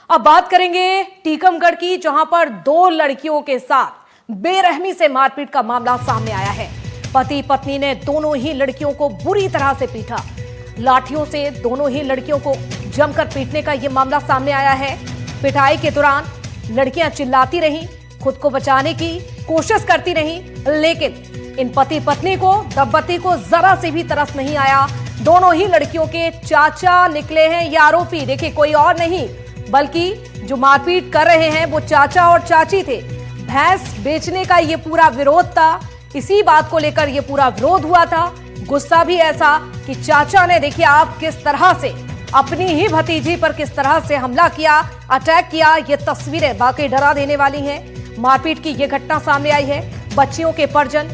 अब बात करेंगे टीकमगढ़ की, जहां पर दो लड़कियों के साथ बेरहमी से मारपीट का मामला सामने आया है। पति पत्नी ने दोनों ही लड़कियों को बुरी तरह से पीटा। लाठियों से दोनों ही लड़कियों को जमकर पीटने का यह मामला सामने आया है। पिटाई के दौरान लड़कियां चिल्लाती रहीं, खुद को बचाने की कोशिश करती रहीं, लेकिन इन पति पत्नी को, दंपति को जरा से भी तरस नहीं आया। दोनों ही लड़कियों के चाचा निकले हैं ये आरोपी। देखिए, कोई और नहीं बल्कि जो मारपीट कर रहे हैं वो चाचा और चाची थे। भैंस बेचने का ये पूरा विरोध था, इसी बात को लेकर ये पूरा विरोध हुआ था। गुस्सा भी ऐसा कि चाचा ने, देखिए आप किस तरह से अपनी ही भतीजी पर किस तरह से हमला किया, अटैक किया। ये तस्वीरें वाकई डरा देने वाली हैं। मारपीट की ये घटना सामने आई है। बच्चियों के परिजन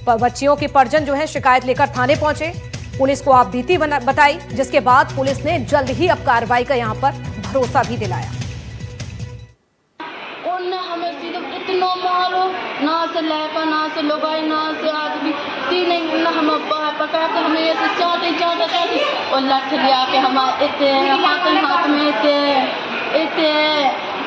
बच्चियों के परिजन जो है शिकायत लेकर थाने पहुंचे। पुलिस को आप बीती बताई, जिसके बाद पुलिस ने जल्द ही अब कार्रवाई का यहां पर भरोसा भी दिलाया। उनने हमें सिर्फ इतना मारो, ना से लड़का, ना से लुगाई, ना से आदमी, तीन हम पका के हमें ऐसे चाहते और लाठी लिया के हमारे हाथ में इतने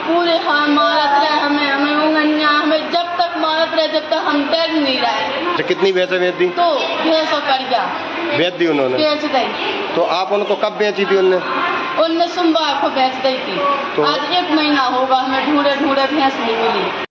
पूरे हाथ मारत रहे हमें उंगलियां, हमें जब तक मारत रहे जब तक हम डर नहीं रहे। कितनी भैंसें बेच दी? तो भैंसों कर गया बेच दी उन्होंने? बेच दी। तो आप उनको कब बेची थी? उनने सोमवार को बेच दी थी। तो आज 1 महीना होगा हमें ढूंढे भैंस नहीं मिली।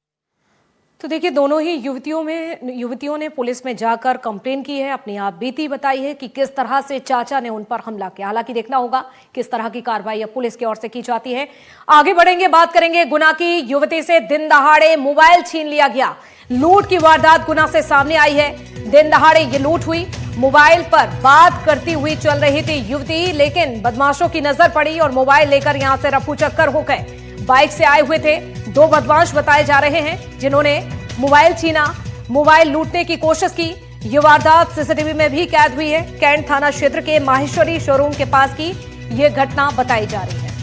तो देखिए, दोनों ही युवतियों ने पुलिस में जाकर कंप्लेन की है, अपनी आप बीती बताई है कि किस तरह से चाचा ने उन पर हमला किया। हालांकि देखना होगा किस तरह की कार्रवाई अब पुलिस की ओर से की जाती है। आगे बढ़ेंगे, बात करेंगे गुना की। युवती से दिन दहाड़े मोबाइल छीन लिया गया। लूट की वारदात गुना से सामने आई है। दिन दहाड़े ये लूट हुई। मोबाइल पर बात करती हुई चल रही थी युवती, लेकिन बदमाशों की नजर पड़ी और मोबाइल लेकर यहां से रफू चक्कर हो गए। बाइक से आए हुए थे 2 बदमाश बताए जा रहे हैं, जिन्होंने मोबाइल छीना, मोबाइल लूटने की कोशिश की। ये वारदात सीसीटीवी में भी कैद हुई है। कैंट थाना क्षेत्र के माहेश्वरी शोरूम के पास की ये घटना बताई जा रही है।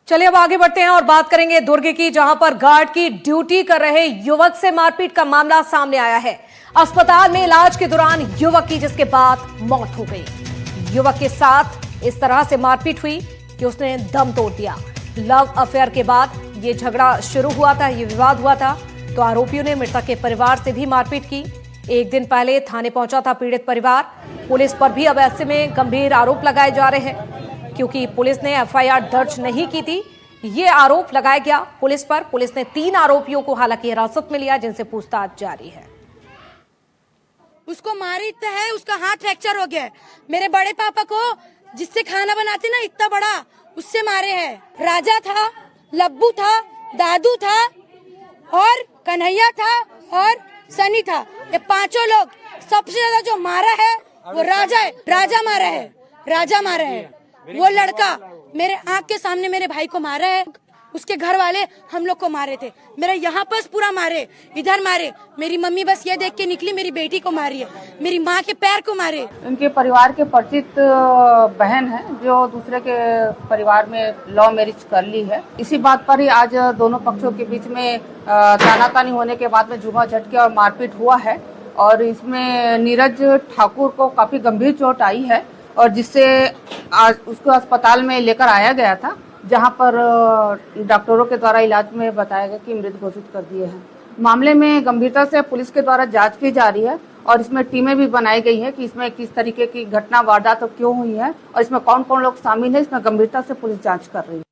चलिए अब आगे बढ़ते हैं और बात करेंगे दुर्ग की, जहां पर गार्ड की ड्यूटी कर रहे युवक से मारपीट का मामला सामने आया है। अस्पताल में इलाज के दौरान युवक की जिसके बाद मौत हो गई। युवक के साथ इस तरह से मारपीट हुई कि उसने दम तोड़ दिया। लव अफेयर के बाद ये झगड़ा शुरू हुआ था, ये विवाद हुआ था। तो आरोपियों ने मृतक के परिवार से भी मारपीट की। 1 दिन पहले थाने पहुंचा था पीड़ित परिवार। पुलिस पर भी अब ऐसे में गंभीर आरोप लगाए जा रहे हैं, क्योंकि पुलिस ने एफआईआर दर्ज नहीं की थी। ये आरोप लगाया गया पुलिस पर। पुलिस ने 3 आरोपियों को हालांकि हिरासत में लिया, जिनसे पूछताछ जारी है। उसको मारी इतना है, उसका हाथ फ्रैक्चर हो गया है। मेरे बड़े पापा को जिससे खाना बनाते ना इतना बड़ा, उससे मारे हैं। राजा था, लब्बू था, दादू था और कन्हैया था और सनी था। ये 5 लोग सबसे ज्यादा जो मारा है वो राजा है। राजा मारा है। वो लड़का मेरे आंख के सामने मेरे भाई को मारा है। उसके घर वाले हम लोग को मारे थे। मेरा यहाँ पर पूरा मारे, इधर मारे। मेरी मम्मी बस ये देख के निकली, मेरी बेटी को मारी है, मेरी माँ के पैर को मारे। उनके परिवार के परिचित बहन है जो दूसरे के परिवार में लव मैरिज कर ली है। इसी बात पर ही आज दोनों पक्षों के बीच में तानातानी होने के बाद में जुआ झटके और मारपीट हुआ है। और इसमें नीरज ठाकुर को काफी गंभीर चोट आई है और जिससे आज उसको अस्पताल में लेकर आया गया था, जहां पर डॉक्टरों के द्वारा इलाज में बताया गया कि मृत घोषित कर दिए हैं। मामले में गंभीरता से पुलिस के द्वारा जांच की जा रही है और इसमें टीमें भी बनाई गई हैं कि इसमें किस तरीके की घटना वारदात क्यों हुई है और इसमें कौन कौन लोग शामिल है। इसमें गंभीरता से पुलिस जांच कर रही है।